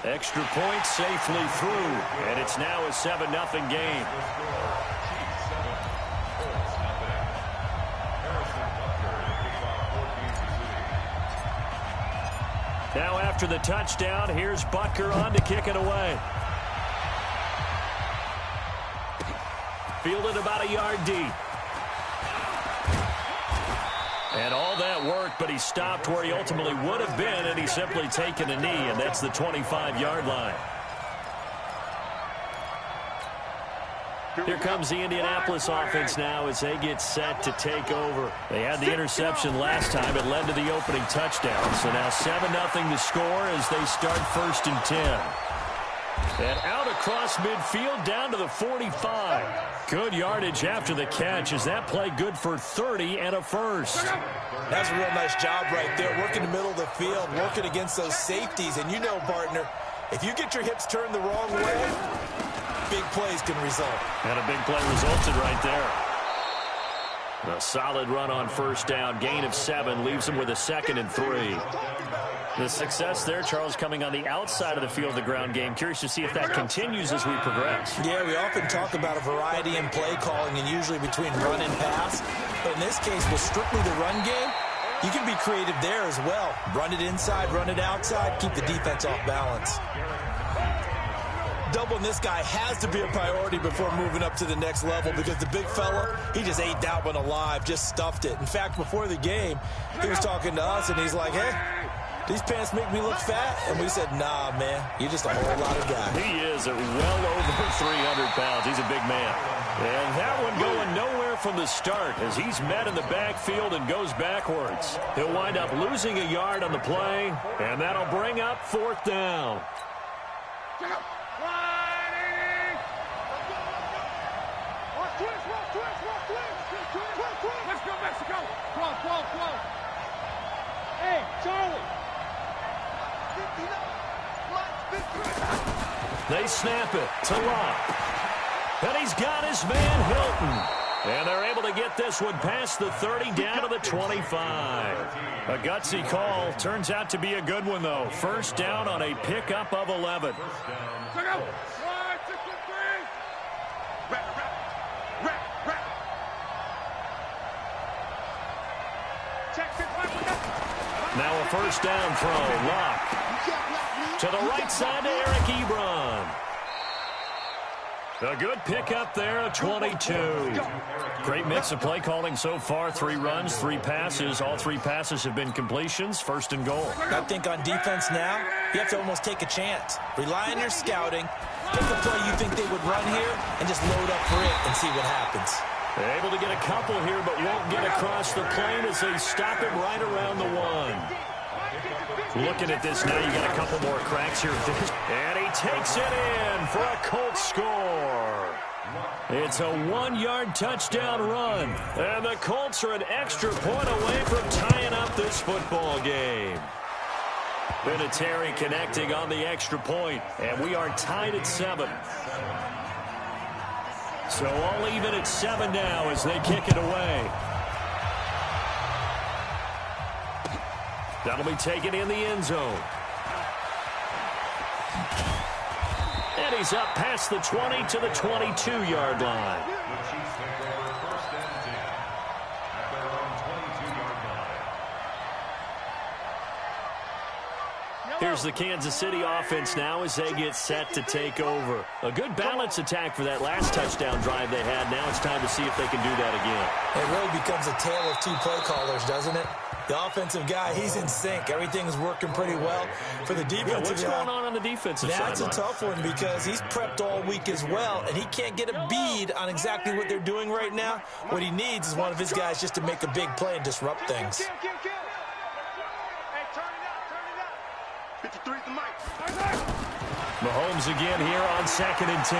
Extra point safely through, and it's now a 7-0 game. Now after the touchdown, here's Butker on to kick it away. Fielded about a yard deep. And all that work, but he stopped where he ultimately would have been, and he's simply taken a knee, and that's the 25-yard line. Here comes the Indianapolis offense now as they get set to take over. They had the interception last time. It led to the opening touchdown. So now 7-0 to score as they start 1st and 10. And out across midfield down to the 45. Good yardage after the catch. Is that play good for 30 and a first? That's a real nice job right there. Working the middle of the field, working against those safeties. And you know, partner, if you get your hips turned the wrong way, big plays can result. And a big play resulted right there. A solid run on 1st down. Gain of 7 leaves him with a 2nd and 3. The success there, Charles, coming on the outside of the field of the ground game. Curious to see if that continues as we progress. Yeah, we often talk about a variety in play calling and usually between run and pass. But in this case, with strictly the run game, you can be creative there as well. Run it inside, run it outside, keep the defense off balance. Doubling this guy has to be a priority before moving up to the next level because the big fella, he just ate that one alive, just stuffed it. In fact, before the game, he was talking to us, and he's like, hey, these pants make me look fat? And we said, nah, man, you're just a whole lot of guy. He is at well over 300 pounds. He's a big man. And that one going nowhere from the start as he's met in the backfield and goes backwards. He'll wind up losing a yard on the play, and that'll bring up 4th down. Hey, Charlie. They snap it to Locke. And he's got his man Hilton. And they're able to get this one past the 30 down to the 25. A gutsy call. Turns out to be a good one, though. 1st down on a pickup of 11. Now a 1st down throw. Locke. To the right side to Eric Ebron. A good pickup there, a 22. Great mix of play calling so far. 3 runs, 3 passes. All 3 passes have been completions. 1st and goal. I think on defense now, you have to almost take a chance. Rely on your scouting. Pick a play you think they would run here and just load up for it and see what happens. They're able to get a couple here, but won't get across the plane as they stop him right around the 1. Looking at this now, you got a couple more cracks here. And he takes it in for a Colts score. It's a 1-yard touchdown run. And the Colts are an extra point away from tying up this football game. Vinatieri connecting on the extra point, and we are tied at 7. So all even at 7 now as they kick it away. That'll be taken in the end zone. And he's up past the 20 to the 22-yard line. Here's the Kansas City offense now as they get set to take over. A good balance attack for that last touchdown drive they had. Now it's time to see if they can do that again. It really becomes a tale of 2 play callers, doesn't it? The offensive guy, he's in sync. Everything's working pretty well. For the defensive what's going on the defensive side? That's a tough one because he's prepped all week as well, and he can't get a bead on exactly what they're doing right now. What he needs is one of his guys just to make a big play and disrupt things. Mahomes again here on 2nd and 10.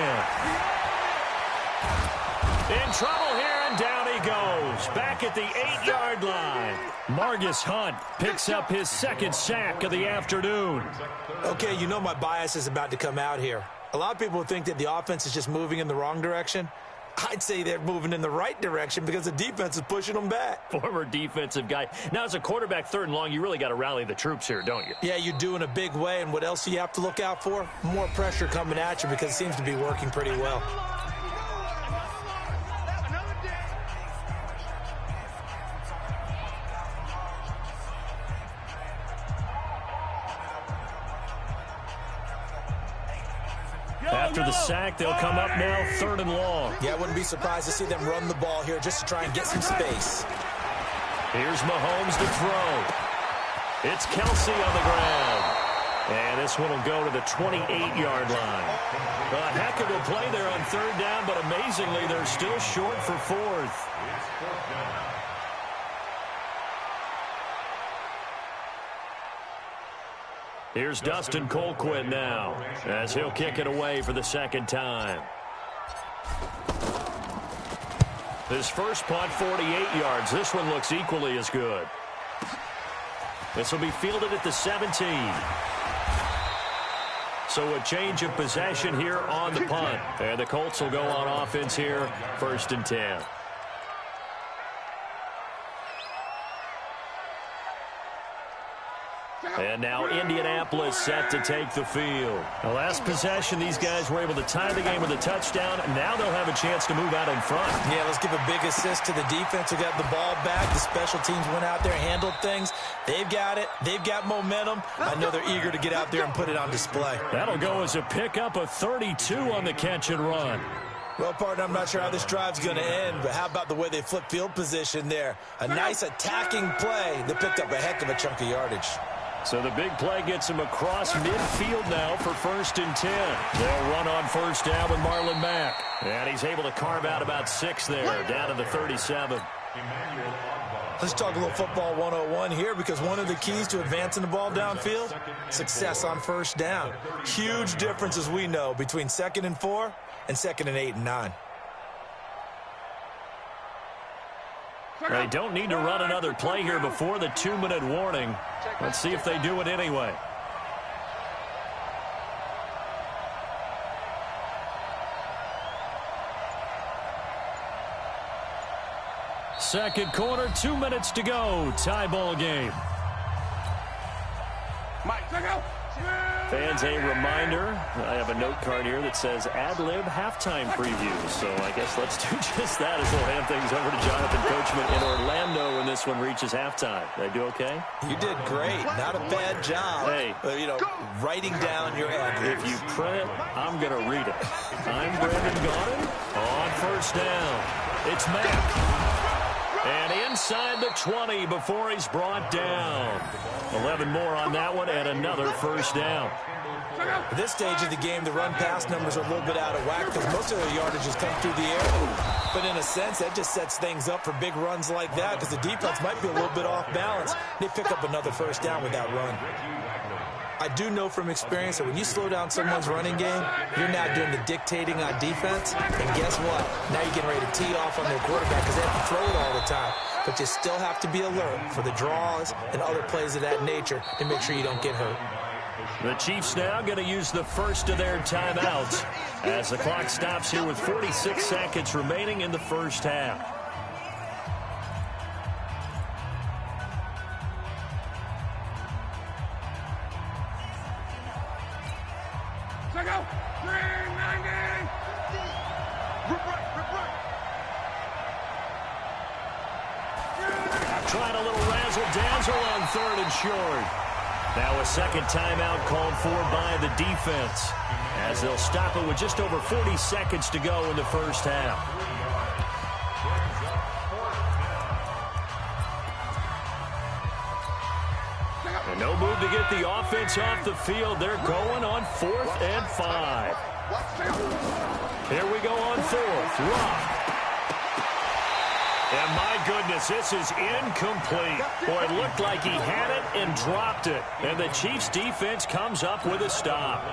In trouble here, and down he goes. Back at the 8-yard line. Margus Hunt picks up his 2nd sack of the afternoon. Okay, you know my bias is about to come out here. A lot of people think that the offense is just moving in the wrong direction. I'd say they're moving in the right direction because the defense is pushing them back. Former defensive guy. Now, as a quarterback, 3rd and long, you really got to rally the troops here, don't you? Yeah, you do in a big way. And what else do you have to look out for? More pressure coming at you because it seems to be working pretty well. After the sack, they'll come up now 3rd and long. Yeah, I wouldn't be surprised to see them run the ball here just to try and get some space. Here's Mahomes to throw. It's Kelsey on the ground. And this one will go to the 28-yard line. A heck of a play there on 3rd down, but amazingly, they're still short for 4th. Here's Dustin Colquitt now, as he'll kick it away for the 2nd time. His first punt, 48 yards. This one looks equally as good. This will be fielded at the 17. So a change of possession here on the punt. And the Colts will go on offense here, 1st and 10. And now Indianapolis set to take the field. The last possession, these guys were able to tie the game with a touchdown. Now they'll have a chance to move out in front. Yeah, let's give a big assist to the defense who got the ball back. The special teams went out there, handled things. They've got it. They've got momentum. I know they're eager to get out there and put it on display. That'll go as a pickup of 32 on the catch and run. Well, partner, I'm not sure how this drive's going to end, but how about the way they flip field position there? A nice attacking play. They picked up a heck of a chunk of yardage. So the big play gets him across midfield now for 1st and 10. They'll run on 1st down with Marlon Mack. And he's able to carve out about 6 there, down to the 37. Let's talk a little football 101 here, because one of the keys to advancing the ball downfield, success on 1st down. Huge difference, as we know, between 2nd and 4 and 2nd and 8 and 9. They don't need to run another play here before the 2-minute warning. Let's see if they do it anyway. Second quarter, 2 minutes to go. Tie ball game. Fans, a reminder, I have a note card here that says ad-lib halftime preview. So I guess let's do just that as we'll hand things over to Jonathan Coachman in Orlando when this one reaches halftime. Did I do okay? You did great. Not a bad job. Hey. Writing down your ad-libs. If you print it, I'm going to read it. I'm Brandon Gaudin on 1st down. It's Mack. And inside the 20 before he's brought down. 11 more on that one and another 1st down. At this stage of the game, the run-pass numbers are a little bit out of whack because most of their yardage has come through the air. But in a sense, that just sets things up for big runs like that because the defense might be a little bit off balance. They pick up another 1st down with that run. I do know from experience that when you slow down someone's running game, you're now doing the dictating on defense. And guess what? Now you're getting ready to tee off on their quarterback because they have to throw it all the time. But you still have to be alert for the draws and other plays of that nature to make sure you don't get hurt. The Chiefs now going to use the first of their timeouts as the clock stops here with 46 seconds remaining in the 1st half. Trying a little razzle-dazzle on 3rd and short. Now a second timeout called for by the defense as they'll stop it with just over 40 seconds to go in the 1st half. And no move to get the offense off the field. They're going on 4th and 5. Here we go on 4th. Rock. And my goodness, this is incomplete. Boy, it looked like he had it and dropped it. And the Chiefs defense comes up with a stop.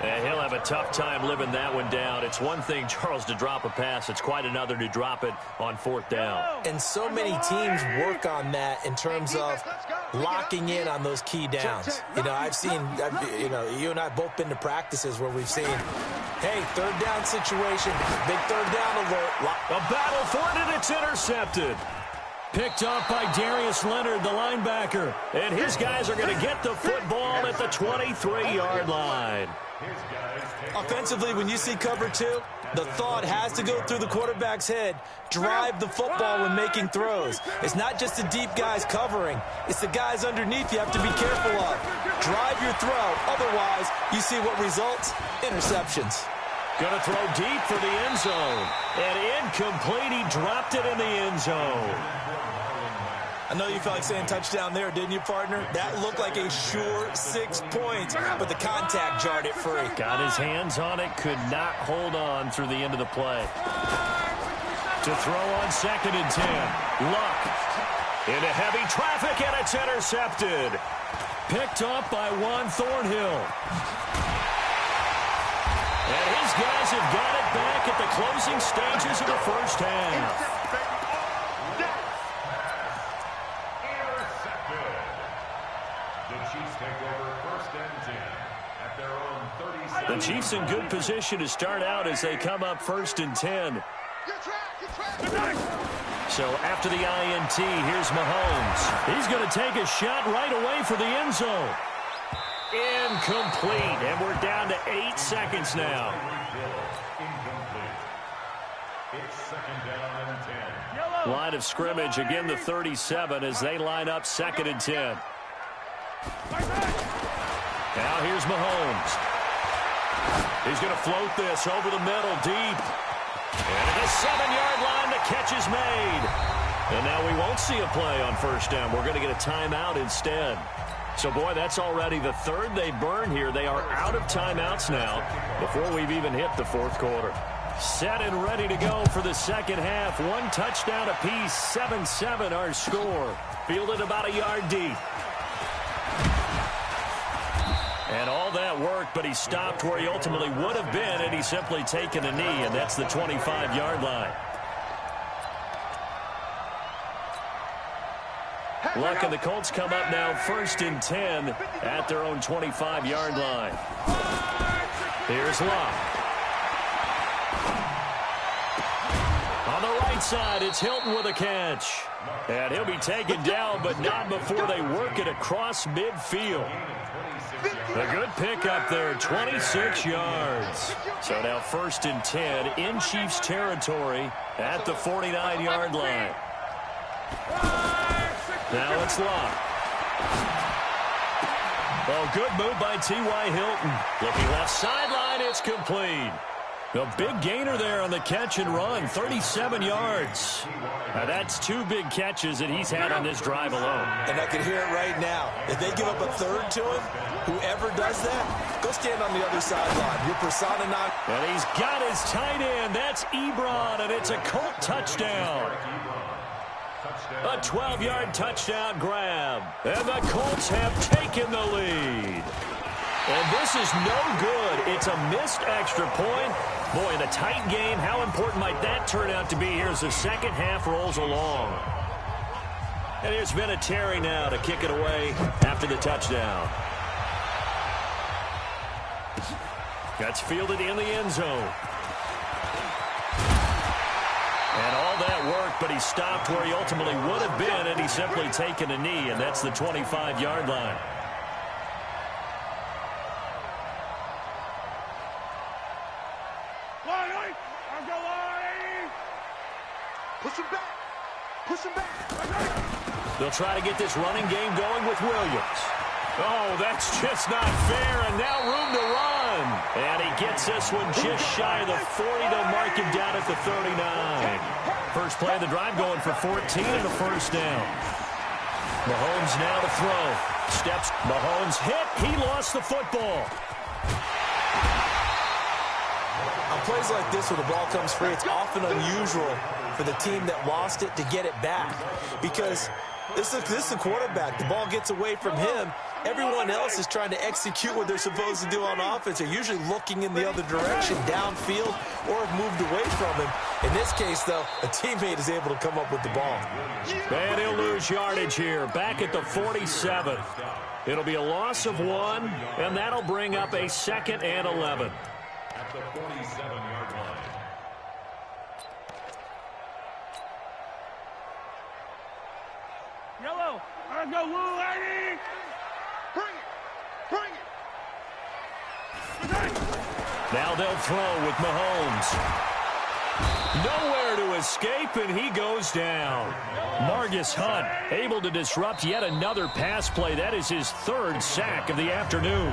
And he'll have a tough time living that one down. It's one thing, Charles, to drop a pass. It's quite another to drop it on 4th down. And so many teams work on that in terms of locking in on those key downs. I've seen, you and I have both been to practices where we've seen Hey, third down situation. Big third down alert. A battle for it, and it's intercepted. Picked up by Darius Leonard, the linebacker. And his guys are going to get the football at the 23-yard line. Offensively, when you see cover two, the thought has to go through the quarterback's head. Drive the football when making throws. It's not just the deep guys covering. It's the guys underneath you have to be careful of. Drive your throw. Otherwise, you see what results? Interceptions. Going to throw deep for the end zone. And incomplete. He dropped it in the end zone. I know you felt like saying touchdown there, didn't you, partner? That looked like a sure 6 points, but the contact jarred it free. Got his hands on it, could not hold on through the end of the play. To throw on 2nd and 10. Luck into heavy traffic, and it's intercepted. Picked up by Juan Thornhill. And his guys have got it back at the closing stages of the first half. The Chiefs in good position to start out as they come up 1st and 10. So after the INT, here's Mahomes. He's going to take a shot right away for the end zone. Incomplete, and we're down to 8 seconds now. Line of scrimmage, again the 37 as they line up 2nd and 10. Now here's Mahomes. He's going to float this over the middle deep. And at the 7-yard line, the catch is made. And now we won't see a play on 1st down. We're going to get a timeout instead. So, boy, that's already the 3rd they burn here. They are out of timeouts now before we've even hit the 4th quarter. Set and ready to go for the 2nd half. 1 touchdown apiece, 7-7 our score. Fielded about a yard deep. And all that worked, but he stopped where he ultimately would have been, and he's simply taken a knee, and that's the 25-yard line. Luck and the Colts come up now 1st and 10 at their own 25-yard line. Here's Luck. On the right side, it's Hilton with a catch. And he'll be taken down, but not before they work it across midfield. A good pickup there, 26 yards. So now 1st and 10 in Chiefs territory at the 49-yard line. Now it's Luck. Oh, good move by T.Y. Hilton. Looking left sideline, it's complete. A big gainer there on the catch and run, 37 yards. Now that's 2 big catches that he's had on this drive alone. And I can hear it right now. If they give up a 3rd to him, whoever does that, go stand on the other sideline. Your persona non. And he's got his tight end. That's Ebron, and it's a Colt touchdown. A 12-yard touchdown grab. And the Colts have taken the lead. And this is no good. It's a missed extra point. Boy, in a tight game, how important might that turn out to be here as the 2nd half rolls along? And here's Vinatieri now to kick it away after the touchdown. That's fielded in the end zone. And all that worked, but he stopped where he ultimately would have been, and he's simply taken a knee, and that's the 25-yard line. Push him back. They'll try to get this running game going with Williams. Oh, that's just not fair, and now room to run. And he gets this one just shy of the 40. They'll mark him down at the 39. First play of the drive going for 14 and a 1st down. Mahomes now to throw. Steps. Mahomes hit. He lost the football. On plays like this where the ball comes free, it's often unusual for the team that lost it to get it back. Because this is the quarterback. The ball gets away from him. Everyone else is trying to execute what they're supposed to do on offense. They're usually looking in the other direction, downfield, or have moved away from him. In this case, though, a teammate is able to come up with the ball. And he'll lose yardage here, back at the 47. It'll be a loss of 1, and that'll bring up a 2nd and 11. the 47-yard line. Yellow. Let's go, Lou, lady. Bring it. Bring it. Now they'll throw with Mahomes. Nowhere to escape, and he goes down. Margus Hunt able to disrupt yet another pass play. That is his third sack of the afternoon.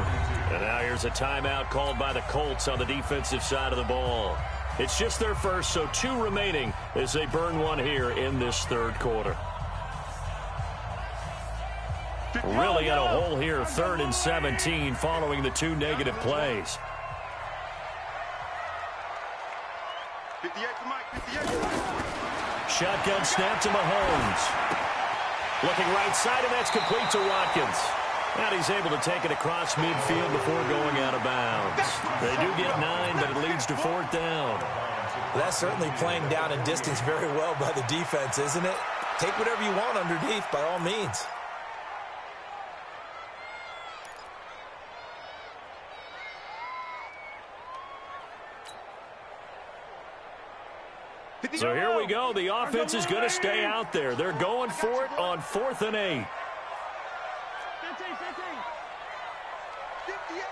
And now here's a timeout called by the Colts on the defensive side of the ball. It's just their first, so 2 remaining as they burn one here in this third quarter. Really got a hole here, 3rd and 17 following the 2 negative plays. 58 to Mike, 58. Shotgun snap to Mahomes. Looking right side, and that's complete to Watkins. And he's able to take it across midfield before going out of bounds. They do get 9, but it leads to 4th down. Well, that's certainly playing down and distance very well by the defense, isn't it? Take whatever you want underneath, by all means. So here we go. The offense is going to stay out there. They're going for it on 4th and 8. 15.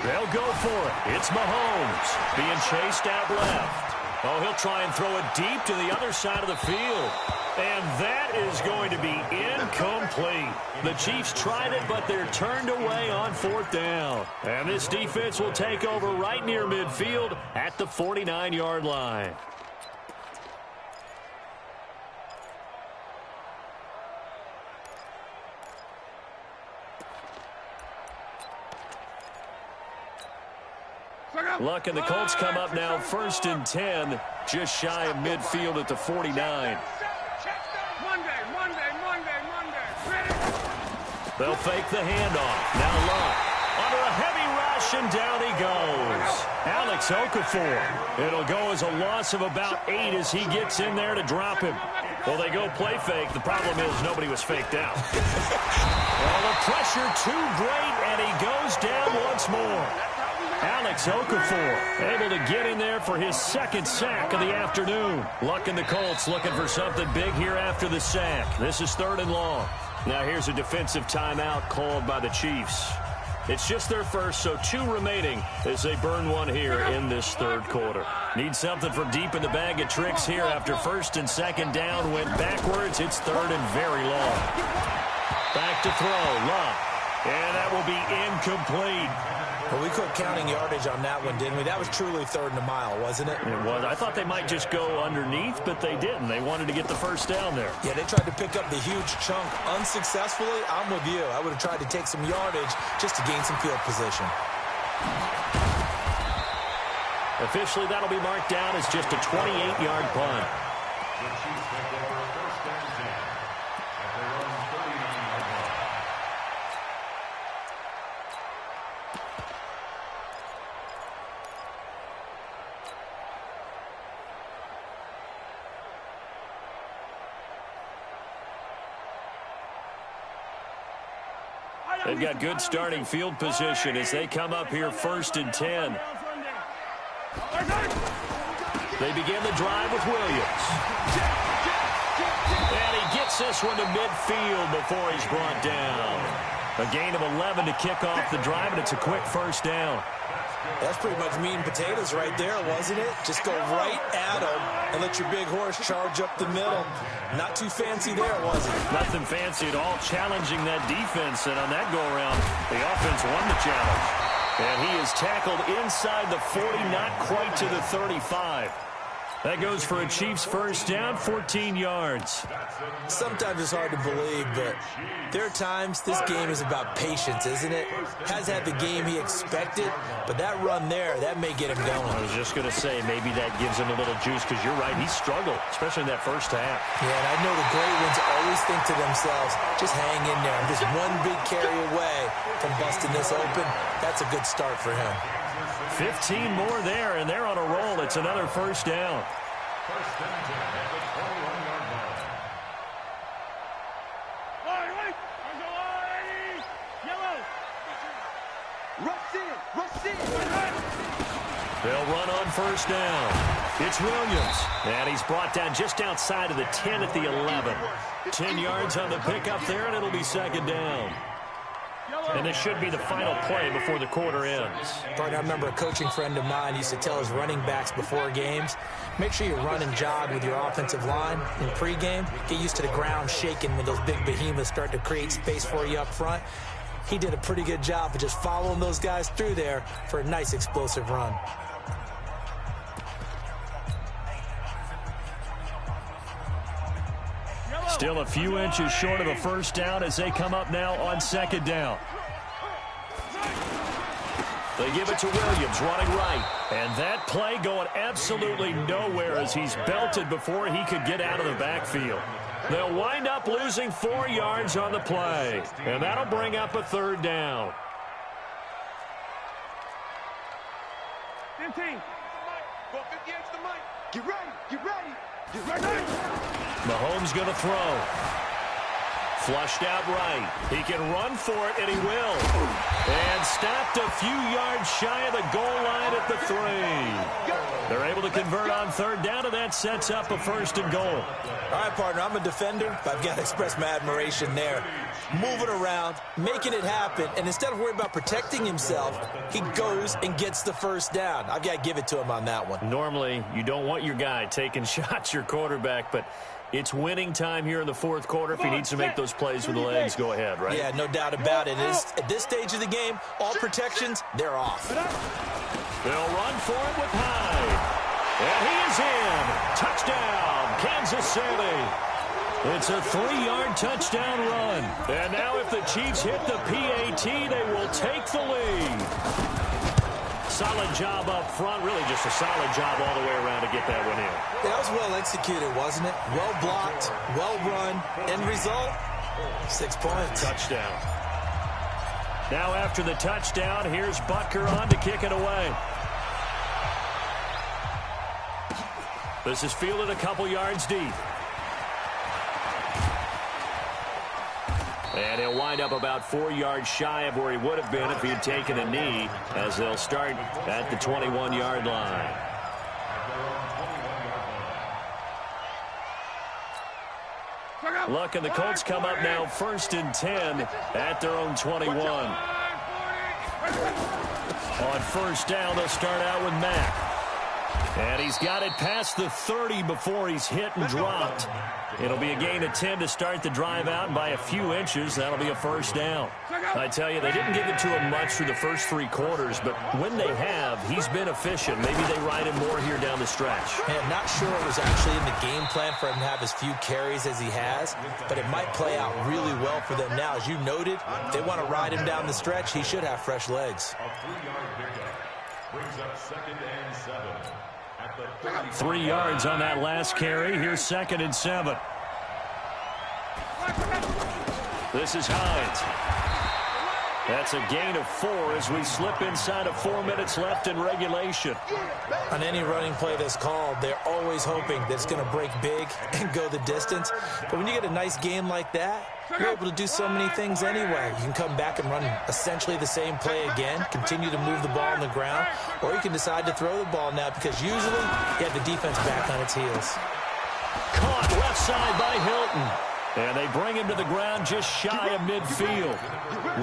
They'll go for it. It's Mahomes being chased out left. Oh, he'll try and throw it deep to the other side of the field. And that is going to be incomplete. The Chiefs tried it, but they're turned away on 4th down. And this defense will take over right near midfield at the 49-yard line. Luck and the Colts come up now 1st and 10, just shy of midfield at the 49. They'll fake the handoff. Now Luck under a heavy rush, and down he goes. Alex Okafor. It'll go as a loss of about 8 as he gets in there to drop him. Well, they go play fake. The problem is nobody was faked out. Well, the pressure too great, and he goes down once more. Alex Okafor able to get in there for his 2nd sack of the afternoon. Luck and the Colts looking for something big here after the sack. This is 3rd and long. Now here's a defensive timeout called by the Chiefs. It's just their first, so 2 remaining as they burn one here in this 3rd quarter. Need something from deep in the bag of tricks here after 1st and 2nd down. Went backwards. It's 3rd and very long. Back to throw. Luck. And that will be incomplete. Well, we quit counting yardage on that one, didn't we? That was truly 3rd and a mile, wasn't it? It was. I thought they might just go underneath, but they didn't. They wanted to get the 1st down there. Yeah, they tried to pick up the huge chunk unsuccessfully. I'm with you. I would have tried to take some yardage just to gain some field position. Officially, that'll be marked down as just a 28-yard punt. The Chiefs take over 1st and 10 at their own 39-yard line. They've got good starting field position as they come up here 1st and 10. They begin the drive with Williams. And he gets this one to midfield before he's brought down. A gain of 11 to kick off the drive, and it's a quick 1st down. That's pretty much meat and potatoes right there, wasn't it? Just go right at him and let your big horse charge up the middle. Not too fancy there, was it? Nothing fancy at all, challenging that defense. And on that go-around, the offense won the challenge. And he is tackled inside the 40, not quite to the 35. That goes for a Chiefs 1st down, 14 yards. Sometimes it's hard to believe, but there are times this game is about patience, isn't it? Has had the game he expected, but that run there, that may get him going. I was just going to say, maybe that gives him a little juice, because you're right, he struggled, especially in that 1st half. Yeah, and I know the great ones always think to themselves, just hang in there. I'm just one big carry away from busting this open. That's a good start for him. 15 more there, and they're on a roll. It's another 1st down. 1st and 10 at the 21-yard line. They'll run on first down. It's Williams, and he's brought down just outside of the 10 at the 11. 10 yards on the pickup there, and it'll be second down. And this should be the final play before the quarter ends. Partner, I remember a coaching friend of mine used to tell his running backs before games, make sure you run and jog with your offensive line in pregame. Get used to the ground shaking when those big behemoths start to create space for you up front. He did a pretty good job of just following those guys through there for a nice explosive run. Still a few inches short of a first down as they come up now on second down. They give it to Williams, running right. And that play going absolutely nowhere as he's belted before he could get out of the backfield. They'll wind up losing 4 yards on the play. And that'll bring up a third down. 15. Go 50 yards to the mic. Get ready. Get ready. Get ready. Mahomes going to throw. Flushed out right. He can run for it, and he will. And stopped a few yards shy of the goal line at the 3. They're able to convert on third down, and that sets up a first and goal. All right, partner, I'm a defender, but I've got to express my admiration there. Moving around, making it happen, and instead of worrying about protecting himself, he goes and gets the first down. I've got to give it to him on that one. Normally, you don't want your guy taking shots, your quarterback, but it's winning time here in the fourth quarter. If he needs to make those plays with the legs, go ahead, right? Yeah, no doubt about it. At this stage of the game, all protections, they're off. They'll run for it with Hyde. And he is in. Touchdown, Kansas City. It's a 3-yard touchdown run. And now if the Chiefs hit the PAT, they will take the lead. Solid job up front. Really just a solid job all the way around to get that one in. That was well executed, wasn't it? Well blocked, well run. End result, 6 points. Touchdown. Now after the touchdown, here's Butker on to kick it away. This is fielded a couple yards deep. And he'll wind up about 4 yards shy of where he would have been if he had taken a knee, as they'll start at the 21-yard line. Look, and the Colts come up now 1st and 10 at their own 21. On first down, they'll start out with Mack. And he's got it past the 30 before he's hit and dropped. It'll be a gain of 10 to start the drive out, and by a few inches, that'll be a first down. I tell you, they didn't give it to him much through the first 3 quarters, but when they have, he's been efficient. Maybe they ride him more here down the stretch. Man, not sure it was actually in the game plan for him to have as few carries as he has, but it might play out really well for them now. As you noted, if they want to ride him down the stretch, he should have fresh legs. A 3-yard pickup brings up 2nd and 7. 3 yards on that last carry. Here's 2nd and 7. This is Hines. That's a gain of 4 as we slip inside of 4 minutes left in regulation. On any running play that's called, they're always hoping that it's going to break big and go the distance. But when you get a nice game like that, you're able to do so many things anyway. You can come back and run essentially the same play again, continue to move the ball on the ground, or you can decide to throw the ball now because usually you have the defense back on its heels. Caught left side by Hilton. And they bring him to the ground just shy of midfield.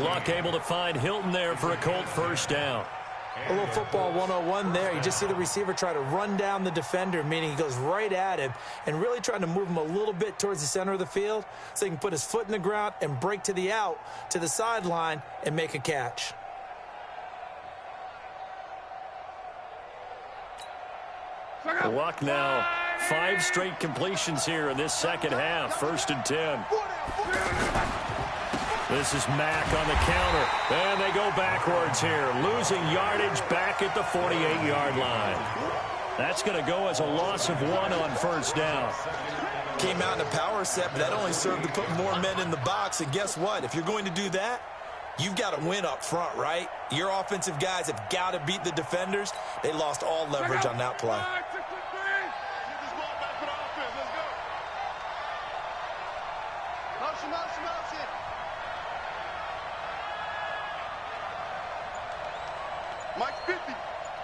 Luck able to find Hilton there for a Colt first down. A little football 101 there. You just see the receiver try to run down the defender, meaning he goes right at him and really trying to move him a little bit towards the center of the field so he can put his foot in the ground and break to the out, to the sideline, and make a catch. Luck now. 5 straight completions here in this second half. 1st and 10. This is Mack on the counter. And they go backwards here. Losing yardage back at the 48-yard line. That's going to go as a loss of 1 on first down. Came out in a power set, but that only served to put more men in the box. And guess what? If you're going to do that, you've got to win up front, right? Your offensive guys have got to beat the defenders. They lost all leverage on that play. Mike's 50.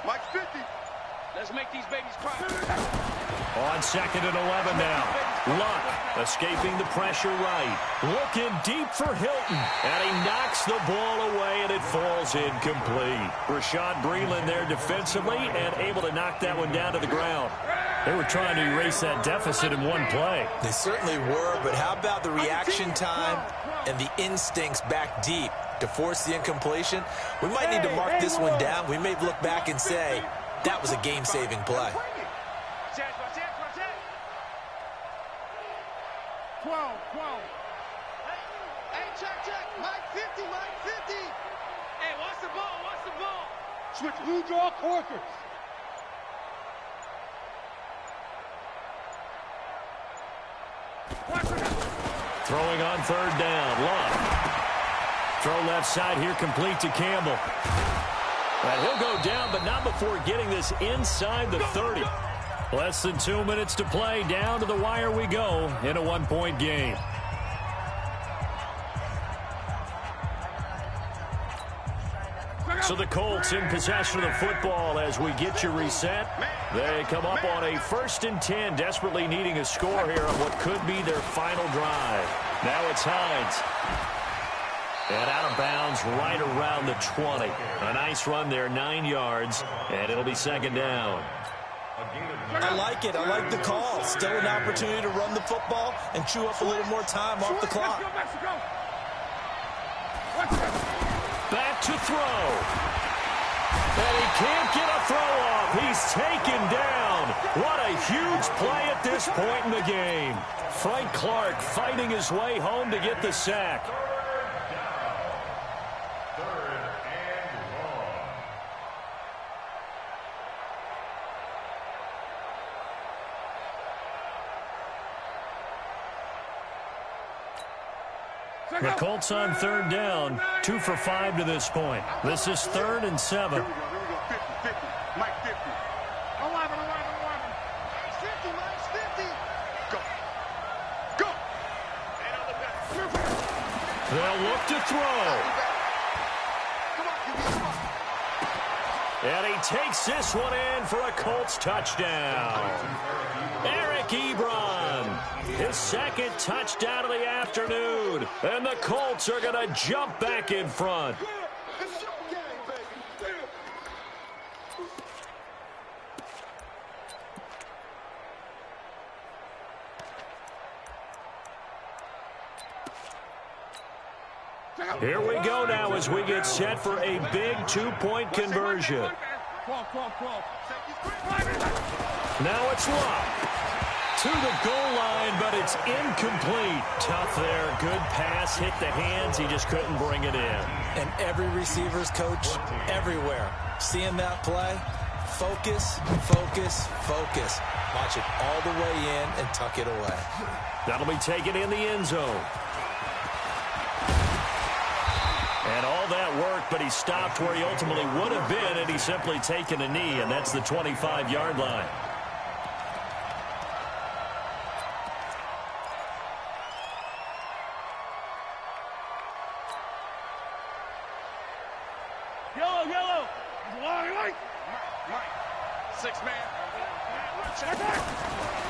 Mike's 50. Let's make these babies cry. On 2nd and 11 now. Luck escaping the pressure right. Looking deep for Hilton. And he knocks the ball away, and it falls incomplete. Rashad Breeland there defensively and able to knock that one down to the ground. They were trying to erase that deficit in one play. They certainly were, but how about the reaction time and the instincts back deep to force the incompletion? We might need to mark this one down. We may look back and say, that was a game-saving play. 12. Hey, check. Mike 50, Mike 50. Hey, watch the ball. Switch, who draw quarters? Throwing on 3rd down. Luck. Throw left side here complete to Campbell. And he'll go down, but not before getting this inside the 30. Less than 2 minutes to play. Down to the wire we go in a 1-point game. So the Colts in possession of the football as we get you reset. They come up on a 1st and 10, desperately needing a score here on what could be their final drive. Now it's Hines. And out of bounds right around the 20. A nice run there, 9 yards, and it'll be 2nd down. I like it. I like the call. Still an opportunity to run the football and chew up a little more time off the clock. Back to throw. And he can't get a throw off. He's taken down. What a huge play at this point in the game. Frank Clark fighting his way home to get the sack. The Colts on 3rd down, 2 for 5 to this point. This is 3rd and 7. Here we go. 50. Mike 50. 11. Mike's 50, Mike's 50. Go. They'll look to throw. Come on. And he takes this one in for a Colts touchdown. Eric Ebron, his 2nd touchdown of the afternoon. And the Colts are going to jump back in front. Here we go now as we get set for a big 2-point conversion. 12. Now it's Luck. To the goal line, but it's incomplete. Tough there. Good pass. Hit the hands. He just couldn't bring it in. And every receiver's coach everywhere. Seeing that play, focus. Watch it all the way in and tuck it away. That'll be taken in the end zone. And all that worked, but he stopped where he ultimately would have been, and he's simply taken a knee, and that's the 25-yard line. Yellow. Mike. 6-man.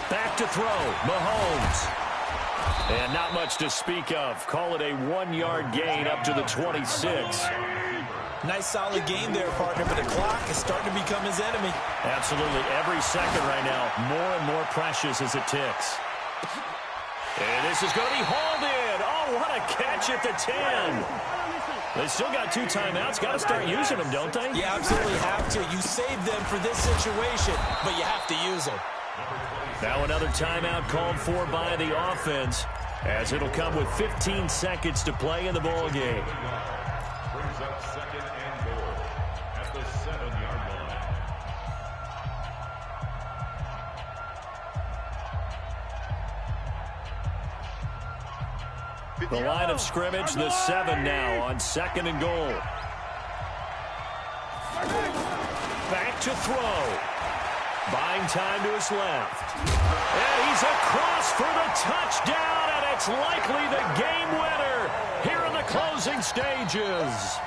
Back to throw. Mahomes. And not much to speak of. Call it a 1-yard gain up to the 26. Nice solid game there, partner, but the clock is starting to become his enemy. Absolutely. Every second right now, more and more precious as it ticks. And this is going to be hauled in. Oh, what a catch at the 10. They still got 2 timeouts. Got to start using them, don't they? You absolutely have to. You save them for this situation, but you have to use them. Now another timeout called for by the offense, as it'll come with 15 seconds to play in the ball game. Brings up 2nd and goal at the 7-yard line. The line of scrimmage, the 7 now on 2nd and goal. Back to throw. Buying time to his left. And he's across for the touchdown, and it's likely the game winner here in the closing stages.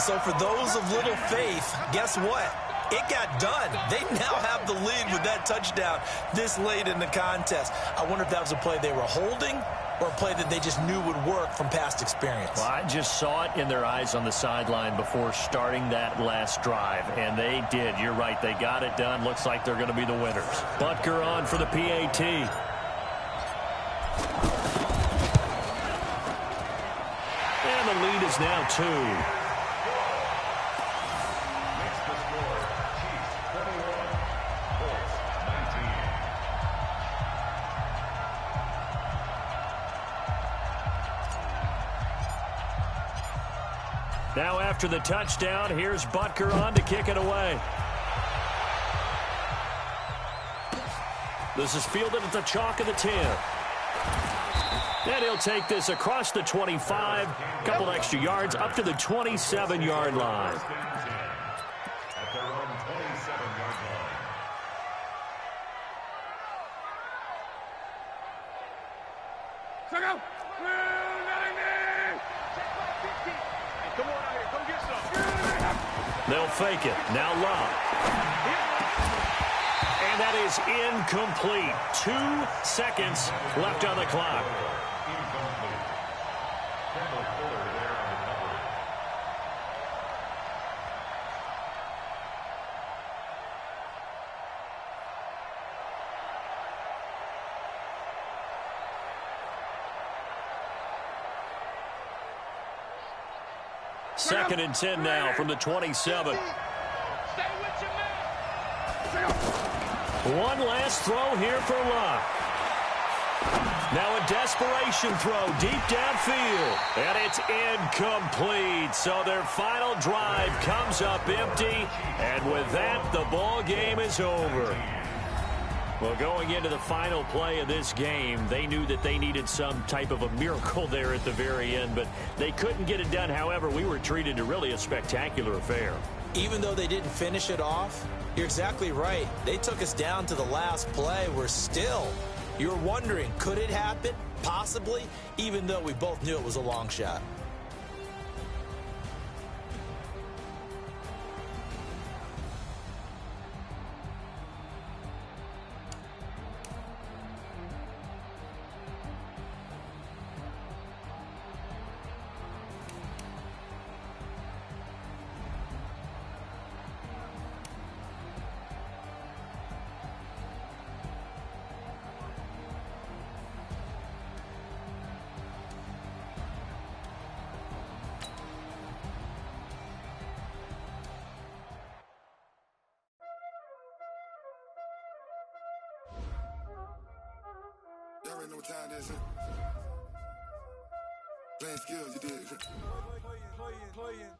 So for those of little faith, guess what? It got done. They now have the lead with that touchdown this late in the contest. I wonder if that was a play they were holding or a play that they just knew would work from past experience. Well, I just saw it in their eyes on the sideline before starting that last drive, and they did. You're right. They got it done. Looks like they're going to be the winners. Butker on for the PAT. And the lead is now 2. Now after the touchdown, here's Butker on to kick it away. This is fielded at the chalk of the 10. And he'll take this across the 25, a couple extra yards, up to the 27-yard line. At their own 27-yard line. Go! Come on out here. Come get some. They'll fake it. Now Love. And that is incomplete. 2 seconds left on the clock. Incomplete. Kendall Fuller there on the cover. Second and 10 now from the 27. Stay with your man. One last throw here for Luck. Now a desperation throw deep downfield. And it's incomplete. So their final drive comes up empty. And with that, the ball game is over. Well, going into the final play of this game, they knew that they needed some type of a miracle there at the very end, but they couldn't get it done. However, we were treated to really a spectacular affair. Even though they didn't finish it off, you're exactly right. They took us down to the last play. We're still, you're wondering, could it happen? Possibly, even though we both knew it was a long shot. Y'all already know what time that is. Playing skills, you did. Playing.